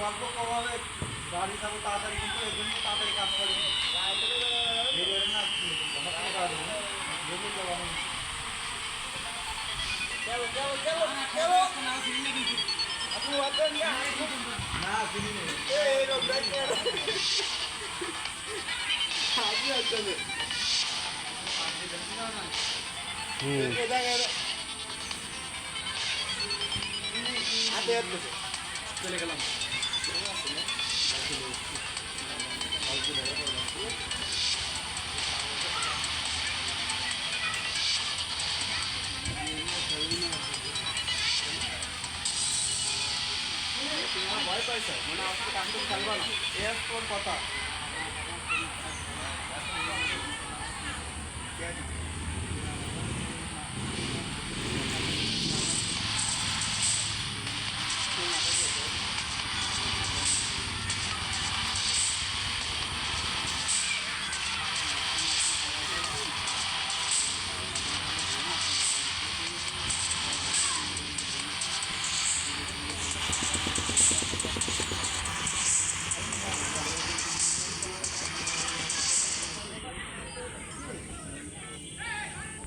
অল্প কমাবে গাড়ি থাকো তাড়াতাড়ি কিন্তু এই জন্য তাড়াতাড়ি কাজ করে না चलो चलो चलो चलो अपनी वापस क्या না চিনি নেই ए रो ब्रेक कर आगे आ चले इधर इधर आते आते চলে গেলাম ভয় পাইছে মানে আজকে কান্ট্রোল খেলবা না এর তোর কথা